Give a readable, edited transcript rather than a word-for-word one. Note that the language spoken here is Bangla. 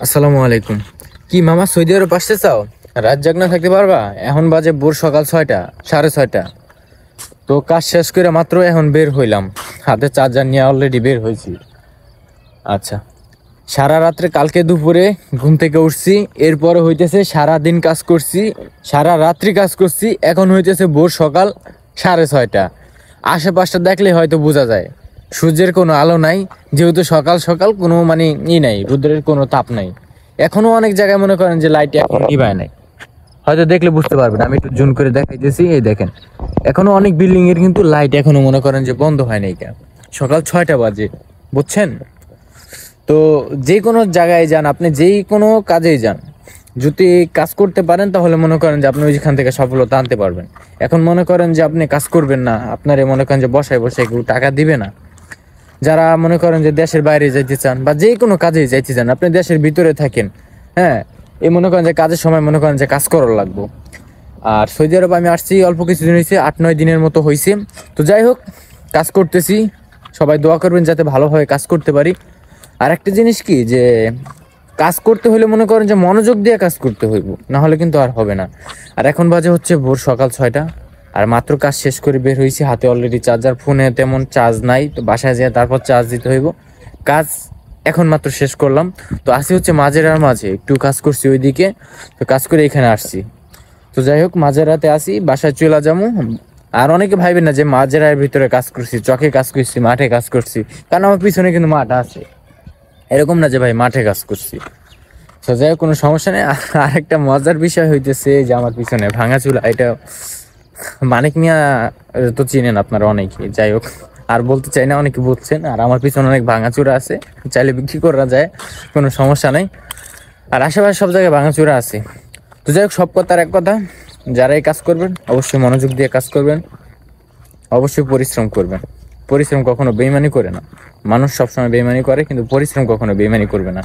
আসসালামু আলাইকুম। কি মামা সৌদি আরব আসতে চাও? রাত জাগনা থাকতে পারবা? এখন বাজে ভোর সকাল 6টা, 6:30। তো কাজ শেষ করে মাত্র এখন বের হইলাম, হাতে চার্জার নিয়ে অলরেডি বের হয়েছি। আচ্ছা, সারা রাত্রে কালকে দুপুরে ঘুম থেকে উঠছি, এরপরে হইতেছে সারা দিন কাজ করছি, সারা রাত্রি কাজ করছি, এখন হইতেছে ভোর সকাল 6:30। আশেপাশটা দেখলে হয়তো বোঝা যায় সূর্যের কোনো আলো নাই, যেহেতু সকাল সকাল কোনো মানে নাই, রোদের কোনো তাপ নাই। এখনো অনেক জায়গায় মনে করেন যে লাইট এখন নিভায় নাই, হয়তো দেখলে বুঝতে পারবেন। আমি একটু জুম করে দেখাইতেছি, এই দেখেন এখনো অনেক বিল্ডিং এর কিন্তু লাইট এখনো মনে করেন যে বন্ধ হয় নাই, কেন সকাল 6টা বাজে, বুঝছেন? তো যে কোনো জায়গায় যান আপনি, যেই কোনো কাজেই যান, যদি কাজ করতে পারেন তাহলে মনে করেন যে আপনি ওইখান থেকে সফলতা আনতে পারবেন। এখন মনে করেন যে আপনি কাজ করবেন না, আপনারে মনে করেন যে বসায় বসায় কেউ টাকা দিবে না। যারা মনে করেন যে দেশের বাইরে যাইতে চান বা যে কোনো কাজেই যাইতে চান, আপনি দেশের ভিতরে থাকেন, হ্যাঁ, এই মনে করেন যে কাজের সময় মনে করেন যে কাজ করার লাগবো। আর সৌদি আরব আমি আসছি অল্প কিছুদিন হয়েছে, 8-9 দিনের মতো হয়েছে। তো যাই হোক, কাজ করতেছি, সবাই দোয়া করবেন যাতে ভালোভাবে কাজ করতে পারি। আর একটা জিনিস কি, যে কাজ করতে হলে মনে করেন যে মনোযোগ দিয়ে কাজ করতে হইব, না হলে কিন্তু আর হবে না। আর এখন বাজে হচ্ছে ভোর সকাল 6টা, আর মাত্র কাজ শেষ করে বের হয়েছি, হাতে অলরেডি চার্জার, ফোনে তেমন চার্জ নাই, তো বাসায় যেয়ে তারপর চার্জ দিতে হইব। কাজ এখন মাত্র শেষ করলাম, তো আসি হচ্ছে মাঝেরার মাঝে একটু কাজ করছি ওইদিকে, তো কাজ করে এখানে আসছি। তো যাই হোক, মাঝেরাতে আসি, বাসায় চলে যাবো। আর অনেকে ভাইবেন না যে মাঝেরার ভিতরে কাজ করছি, চকে কাজ করছি, মাঠে কাজ করছি, কারণ আমার পিছনে কিন্তু মাঠ আছে, এরকম না যে ভাই মাঠে কাজ করছি। তো যাই হোক, কোনো সমস্যা নেই। আরেকটা মজার বিষয় হইতেছে যে আমার পিছনে ভাঙাচুরা, এটা মানিক মিয়া তো চিনেন আপনারা অনেকে, যাই হোক আর বলতে চাই না, অনেকে বুঝছেন। আর আমার পিছনে অনেক ভাঙাচুরা আছে, চাইলে বিক্রি করা যায়, কোনো সমস্যা নাই। আর আশেপাশে সব জায়গায় ভাঙাচুরা আছে। তো যাই হোক, সব কথার এক কথা, যারাই কাজ করবেন অবশ্যই মনোযোগ দিয়ে কাজ করবেন, অবশ্যই পরিশ্রম করবেন। পরিশ্রম কখনো বেইমানি করে না, মানুষ সবসময় বেইমানি করে, কিন্তু পরিশ্রম কখনো বেইমানি করবে না।